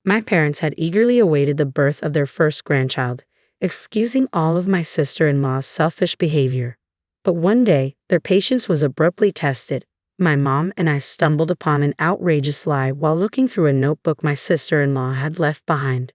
My parents had eagerly awaited the birth of their first grandchild, excusing all of my sister-in-law's selfish behavior. But one day, their patience was abruptly tested. My mom and I stumbled upon an outrageous lie while looking through a notebook my sister-in-law had left behind.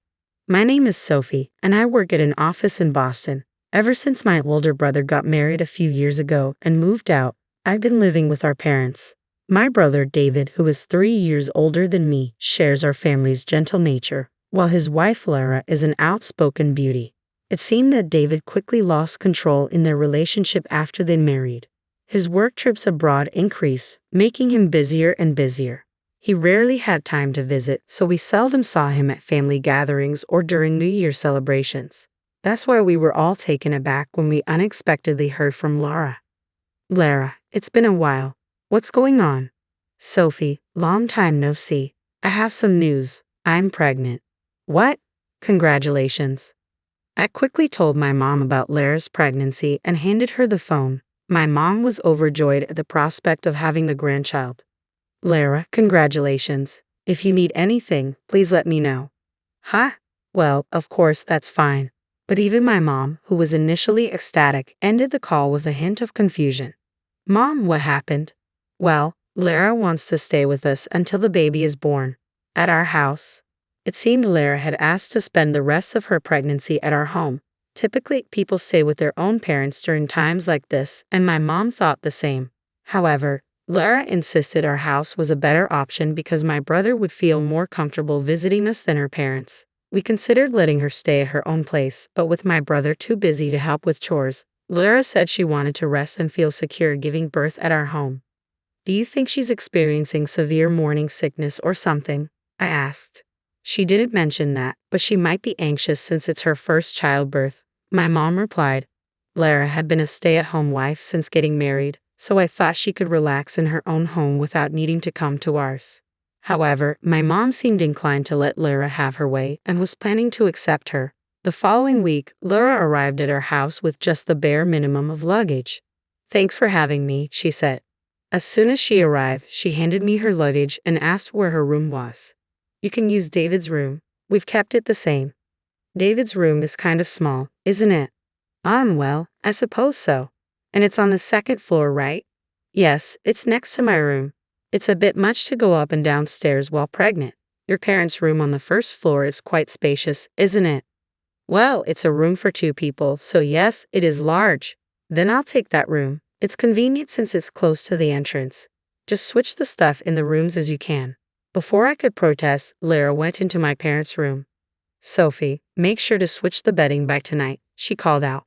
My name is Sophie, and I work at an office in Boston. Ever since my older brother got married a few years ago and moved out, I've been living with our parents. My brother David, who is 3 years older than me, shares our family's gentle nature, while his wife Lara is an outspoken beauty. It seemed that David quickly lost control in their relationship after they married. His work trips abroad increased, making him busier and busier. He rarely had time to visit, so we seldom saw him at family gatherings or during New Year celebrations. That's why we were all taken aback when we unexpectedly heard from Lara. "Lara, it's been a while. What's going on?" "Sophie, long time no see. I have some news. I'm pregnant." "What? Congratulations." I quickly told my mom about Lara's pregnancy and handed her the phone. My mom was overjoyed at the prospect of having the grandchild. "Lara, congratulations. If you need anything, please let me know." "Huh? Well, of course, that's fine." But even my mom, who was initially ecstatic, ended the call with a hint of confusion. "Mom, what happened?" "Well, Lara wants to stay with us until the baby is born. At our house." It seemed Lara had asked to spend the rest of her pregnancy at our home. Typically, people stay with their own parents during times like this, and my mom thought the same. However, Lara insisted our house was a better option because my brother would feel more comfortable visiting us than her parents. We considered letting her stay at her own place, but with my brother too busy to help with chores, Lara said she wanted to rest and feel secure giving birth at our home. "Do you think she's experiencing severe morning sickness or something?" I asked. "She didn't mention that, but she might be anxious since it's her first childbirth," my mom replied. Lara had been a stay-at-home wife since getting married, so I thought she could relax in her own home without needing to come to ours. However, my mom seemed inclined to let Lara have her way and was planning to accept her. The following week, Lara arrived at our house with just the bare minimum of luggage. "Thanks for having me," she said. As soon as she arrived, she handed me her luggage and asked where her room was. "You can use David's room. We've kept it the same." "David's room is kind of small, isn't it?" Well, I suppose so. And it's on the second floor, right?" "Yes, it's next to my room. It's a bit much to go up and down stairs while pregnant. Your parents' room on the first floor is quite spacious, isn't it?" "Well, it's a room for 2 people, so yes, it is large." "Then I'll take that room. It's convenient since it's close to the entrance. Just switch the stuff in the rooms as you can." Before I could protest, Lara went into my parents' room. "Sophie, make sure to switch the bedding by tonight," she called out.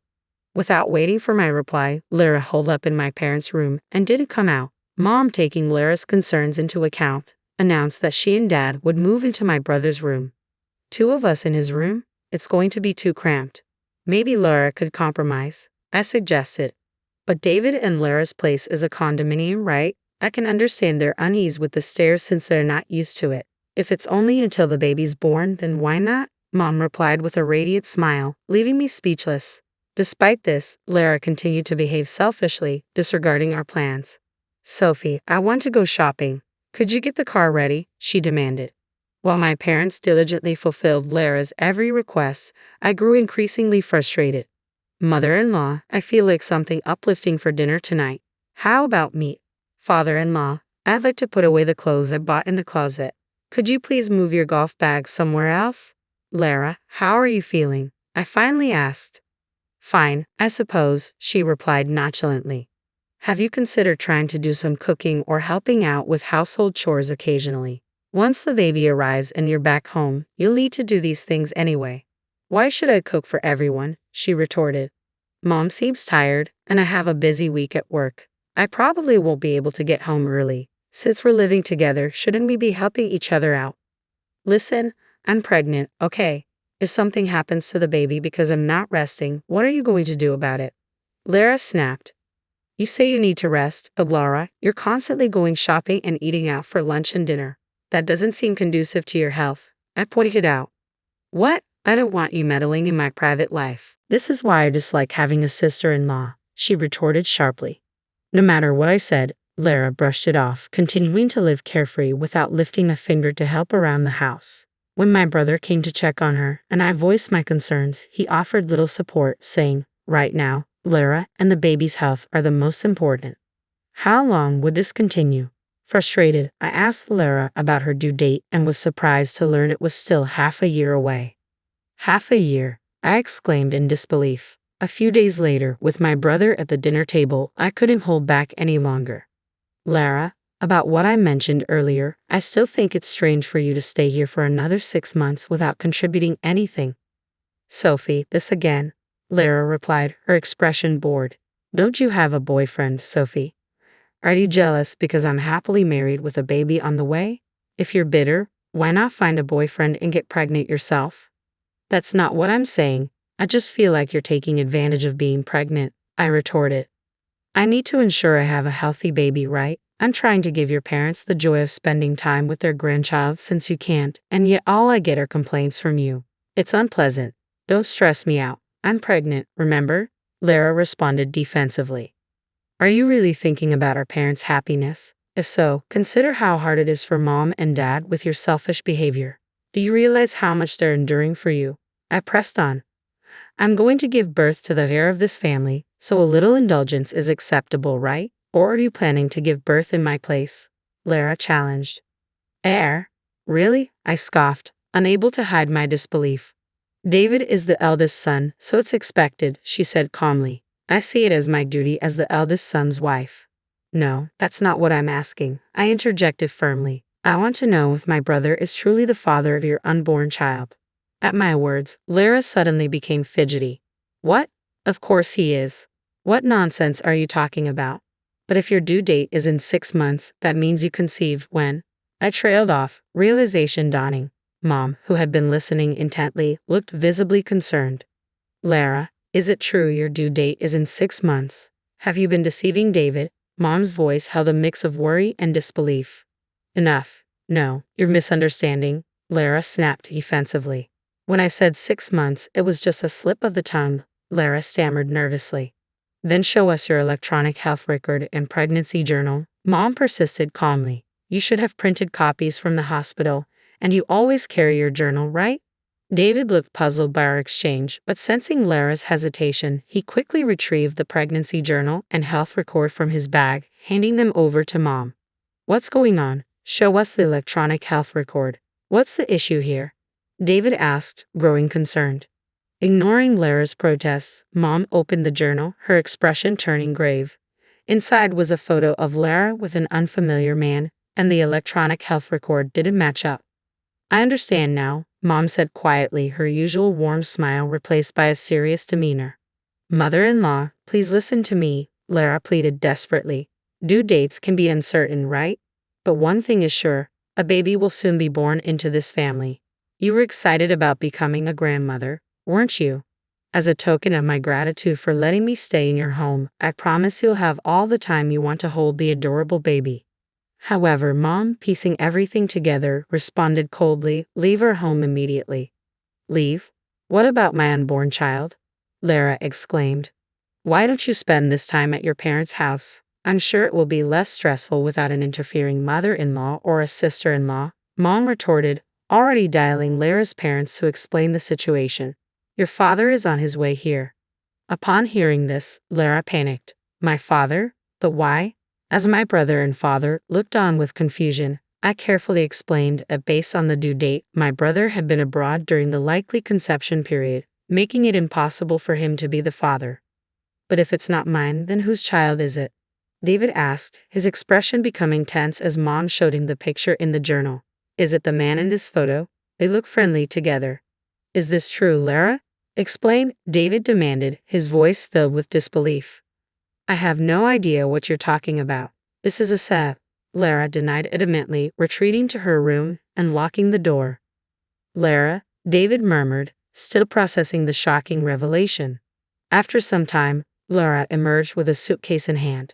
Without waiting for my reply, Lara holed up in my parents' room and didn't come out. Mom, taking Lara's concerns into account, announced that she and Dad would move into my brother's room. 2 of us in his room? It's going to be too cramped. Maybe Lara could compromise, I suggested. But David and Lara's place is a condominium, right? I can understand their unease with the stairs since they're not used to it. If it's only until the baby's born, then why not? Mom replied with a radiant smile, leaving me speechless. Despite this, Lara continued to behave selfishly, disregarding our plans. "Sophie, I want to go shopping. Could you get the car ready?" she demanded. While my parents diligently fulfilled Lara's every request, I grew increasingly frustrated. "Mother-in-law, I feel like something uplifting for dinner tonight. How about meat?" "Father-in-law, I'd like to put away the clothes I bought in the closet. Could you please move your golf bag somewhere else?" "Lara, how are you feeling?" I finally asked. "Fine, I suppose," she replied nonchalantly. "Have you considered trying to do some cooking or helping out with household chores occasionally? Once the baby arrives and you're back home, you'll need to do these things anyway." "Why should I cook for everyone?" she retorted. "Mom seems tired, and I have a busy week at work. I probably won't be able to get home early. Since we're living together, shouldn't we be helping each other out?" "Listen, I'm pregnant, okay? If something happens to the baby because I'm not resting, what are you going to do about it?" Lara snapped. "You say you need to rest, but Lara, you're constantly going shopping and eating out for lunch and dinner. That doesn't seem conducive to your health," I pointed out. "What? I don't want you meddling in my private life." "This is why I dislike having a sister-in-law," she retorted sharply. No matter what I said, Lara brushed it off, continuing to live carefree without lifting a finger to help around the house. When my brother came to check on her and I voiced my concerns, he offered little support, saying, "Right now, Lara and the baby's health are the most important." How long would this continue? Frustrated, I asked Lara about her due date and was surprised to learn it was still half a year away. Half a year, I exclaimed in disbelief. A few days later, with my brother at the dinner table, I couldn't hold back any longer. "Lara, about what I mentioned earlier, I still think it's strange for you to stay here for another 6 months without contributing anything." "Sophie, this again," Lara replied, her expression bored. "Don't you have a boyfriend, Sophie? Are you jealous because I'm happily married with a baby on the way? If you're bitter, why not find a boyfriend and get pregnant yourself?" "That's not what I'm saying. I just feel like you're taking advantage of being pregnant," I retorted. "I need to ensure I have a healthy baby, right? I'm trying to give your parents the joy of spending time with their grandchild since you can't, and yet all I get are complaints from you. It's unpleasant. Don't stress me out. I'm pregnant, remember?" Lara responded defensively. "Are you really thinking about our parents' happiness? If so, consider how hard it is for mom and dad with your selfish behavior. Do you realize how much they're enduring for you?" I pressed on. "I'm going to give birth to the heir of this family, so a little indulgence is acceptable, right? Or are you planning to give birth in my place?" Lara challenged. "Heir? Really?" I scoffed, unable to hide my disbelief. "David is the eldest son, so it's expected," she said calmly. "I see it as my duty as the eldest son's wife." "No, that's not what I'm asking," I interjected firmly. "I want to know if my brother is truly the father of your unborn child." At my words, Lara suddenly became fidgety. "What? Of course he is. What nonsense are you talking about? But if your due date is in 6 months, that means you conceived when?" I trailed off, realization dawning. Mom, who had been listening intently, looked visibly concerned. "Lara, is it true your due date is in 6 months? Have you been deceiving David?" Mom's voice held a mix of worry and disbelief. "Enough. No, you're misunderstanding," Lara snapped defensively. "When I said 6 months, it was just a slip of the tongue," Lara stammered nervously. "Then show us your electronic health record and pregnancy journal," Mom persisted calmly. "You should have printed copies from the hospital, and you always carry your journal, right?" David looked puzzled by our exchange, but sensing Lara's hesitation, he quickly retrieved the pregnancy journal and health record from his bag, handing them over to Mom. "What's going on? Show us the electronic health record. What's the issue here?" David asked, growing concerned. Ignoring Lara's protests, Mom opened the journal, her expression turning grave. Inside was a photo of Lara with an unfamiliar man, and the electronic health record didn't match up. "I understand now," Mom said quietly, her usual warm smile replaced by a serious demeanor. "Mother-in-law, please listen to me," Lara pleaded desperately. "Due dates can be uncertain, right? But one thing is sure, a baby will soon be born into this family. You were excited about becoming a grandmother, weren't you? As a token of my gratitude for letting me stay in your home, I promise you'll have all the time you want to hold the adorable baby." However, Mom, piecing everything together, responded coldly, "Leave our home immediately." "Leave? What about my unborn child?" Lara exclaimed. "Why don't you spend this time at your parents' house? I'm sure it will be less stressful without an interfering mother-in-law or a sister-in-law," Mom retorted, already dialing Lara's parents to explain the situation. "Your father is on his way here." Upon hearing this, Lara panicked. "My father? But why?" As my brother and father looked on with confusion, I carefully explained that based on the due date, my brother had been abroad during the likely conception period, making it impossible for him to be the father. "But if it's not mine, then whose child is it?" David asked, his expression becoming tense as Mom showed him the picture in the journal. "Is it the man in this photo? They look friendly together." "Is this true, Lara? Explain," David demanded, his voice filled with disbelief. "I have no idea what you're talking about. This is a set," Lara denied adamantly, retreating to her room and locking the door. "Lara," David murmured, still processing the shocking revelation. After some time, Lara emerged with a suitcase in hand.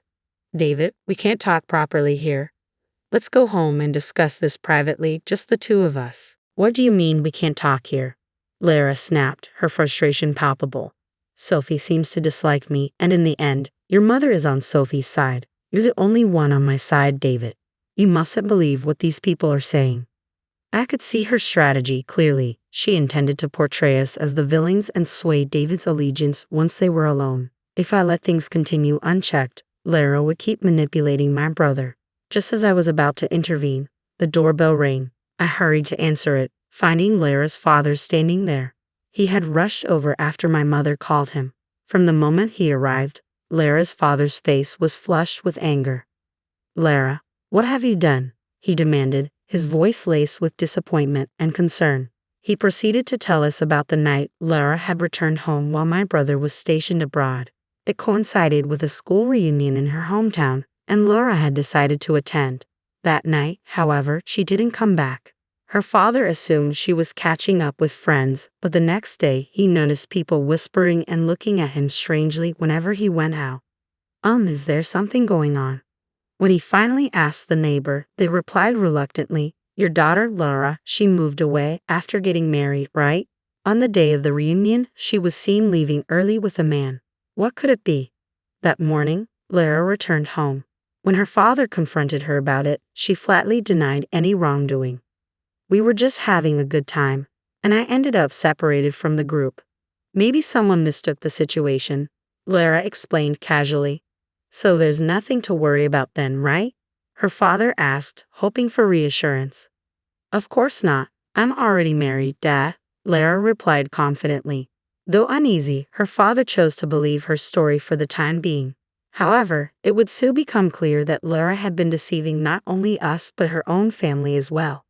"David, we can't talk properly here. Let's go home and discuss this privately, just the two of us." "What do you mean we can't talk here?" Lara snapped, her frustration palpable. "Sophie seems to dislike me, and in the end, your mother is on Sophie's side. You're the only one on my side, David. You mustn't believe what these people are saying." I could see her strategy clearly. She intended to portray us as the villains and sway David's allegiance once they were alone. If I let things continue unchecked, Lara would keep manipulating my brother. Just as I was about to intervene, the doorbell rang. I hurried to answer it, finding Lara's father standing there. He had rushed over after my mother called him. From the moment he arrived, Lara's father's face was flushed with anger. "Lara, what have you done?" he demanded, his voice laced with disappointment and concern. He proceeded to tell us about the night Lara had returned home while my brother was stationed abroad. It coincided with a school reunion in her hometown, and Lara had decided to attend. That night, however, she didn't come back. Her father assumed she was catching up with friends, but the next day he noticed people whispering and looking at him strangely whenever he went out. Is there something going on?" When he finally asked the neighbor, they replied reluctantly, "Your daughter, Laura, she moved away after getting married, right? On the day of the reunion, she was seen leaving early with a man. What could it be?" That morning, Lara returned home. When her father confronted her about it, she flatly denied any wrongdoing. "We were just having a good time, and I ended up separated from the group. Maybe someone mistook the situation," Lara explained casually. "So there's nothing to worry about then, right?" her father asked, hoping for reassurance. "Of course not. I'm already married, Dad," Lara replied confidently. Though uneasy, her father chose to believe her story for the time being. However, it would soon become clear that Lara had been deceiving not only us but her own family as well.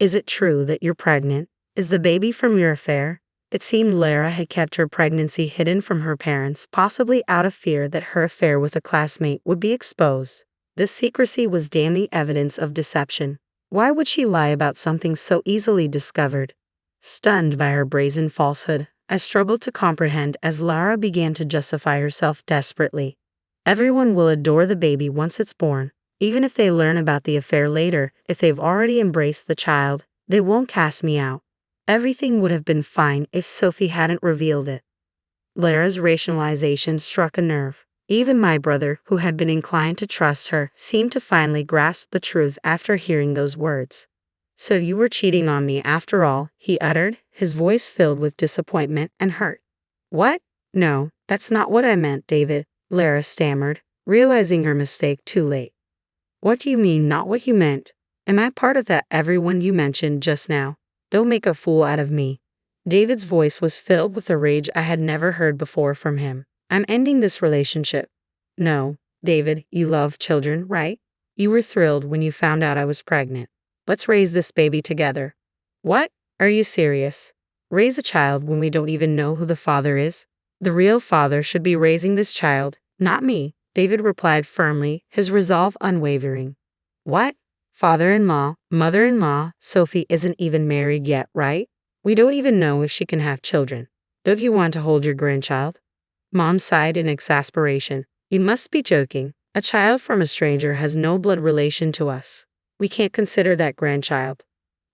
"Is it true that you're pregnant? Is the baby from your affair?" It seemed Lara had kept her pregnancy hidden from her parents, possibly out of fear that her affair with a classmate would be exposed. This secrecy was damning evidence of deception. Why would she lie about something so easily discovered? Stunned by her brazen falsehood, I struggled to comprehend as Lara began to justify herself desperately. "Everyone will adore the baby once it's born. Even if they learn about the affair later, if they've already embraced the child, they won't cast me out. Everything would have been fine if Sophie hadn't revealed it." Lara's rationalization struck a nerve. Even my brother, who had been inclined to trust her, seemed to finally grasp the truth after hearing those words. "So you were cheating on me after all," he uttered, his voice filled with disappointment and hurt. "What? No, that's not what I meant, David," Lara stammered, realizing her mistake too late. "What do you mean, not what you meant? Am I part of that everyone you mentioned just now? Don't make a fool out of me." David's voice was filled with a rage I had never heard before from him. "I'm ending this relationship." "No, David, you love children, right? You were thrilled when you found out I was pregnant. Let's raise this baby together." "What? Are you serious? Raise a child when we don't even know who the father is? The real father should be raising this child, not me," David replied firmly, his resolve unwavering. "What? Father-in-law, mother-in-law, Sophie isn't even married yet, right? We don't even know if she can have children. Don't you want to hold your grandchild?" Mom sighed in exasperation. "You must be joking. A child from a stranger has no blood relation to us. We can't consider that grandchild."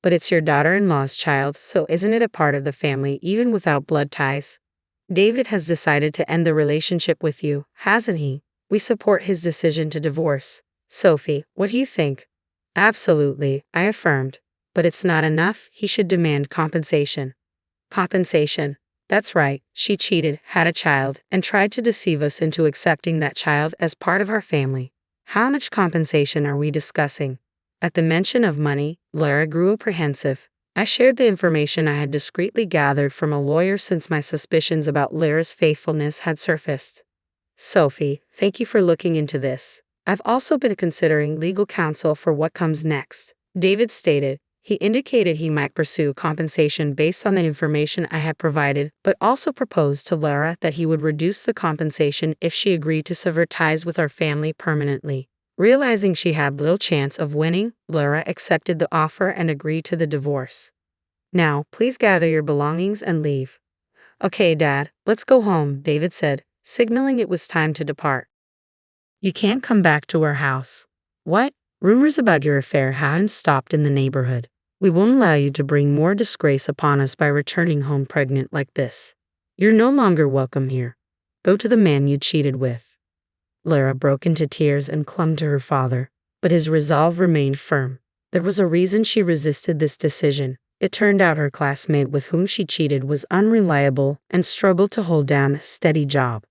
"But it's your daughter-in-law's child, so isn't it a part of the family even without blood ties?" "David has decided to end the relationship with you, hasn't he? We support his decision to divorce. Sophie, what do you think?" "Absolutely," I affirmed. "But it's not enough. He should demand compensation." "Compensation? That's right. She cheated, had a child, and tried to deceive us into accepting that child as part of our family. How much compensation are we discussing?" At the mention of money, Lara grew apprehensive. I shared the information I had discreetly gathered from a lawyer since my suspicions about Lara's faithfulness had surfaced. "Sophie, thank you for looking into this. I've also been considering legal counsel for what comes next," David stated. He indicated he might pursue compensation based on the information I had provided, but also proposed to Lara that he would reduce the compensation if she agreed to sever ties with our family permanently. Realizing she had little chance of winning, Lara accepted the offer and agreed to the divorce. "Now, please gather your belongings and leave." "Okay, Dad, let's go home," David said, signaling it was time to depart. "You can't come back to our house." "What? Rumors about your affair haven't stopped in the neighborhood. We won't allow you to bring more disgrace upon us by returning home pregnant like this. You're no longer welcome here. Go to the man you cheated with." Lara broke into tears and clung to her father, but his resolve remained firm. There was a reason she resisted this decision. It turned out her classmate with whom she cheated was unreliable and struggled to hold down a steady job.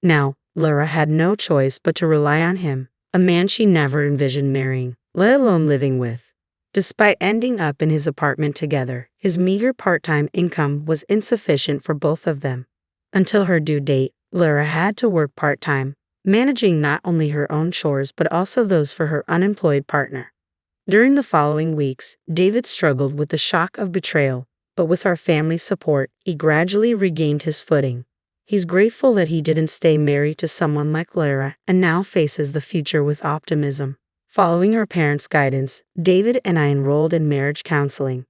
Now, Laura had no choice but to rely on him, a man she never envisioned marrying, let alone living with. Despite ending up in his apartment together, his meager part-time income was insufficient for both of them. Until her due date, Laura had to work part-time, managing not only her own chores but also those for her unemployed partner. During the following weeks, David struggled with the shock of betrayal, but with our family's support, he gradually regained his footing. He's grateful that he didn't stay married to someone like Laura and now faces the future with optimism. Following our parents' guidance, David and I enrolled in marriage counseling.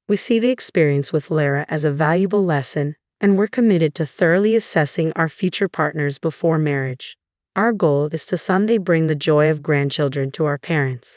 We see the experience with Laura as a valuable lesson, and we're committed to thoroughly assessing our future partners before marriage. Our goal is to someday bring the joy of grandchildren to our parents.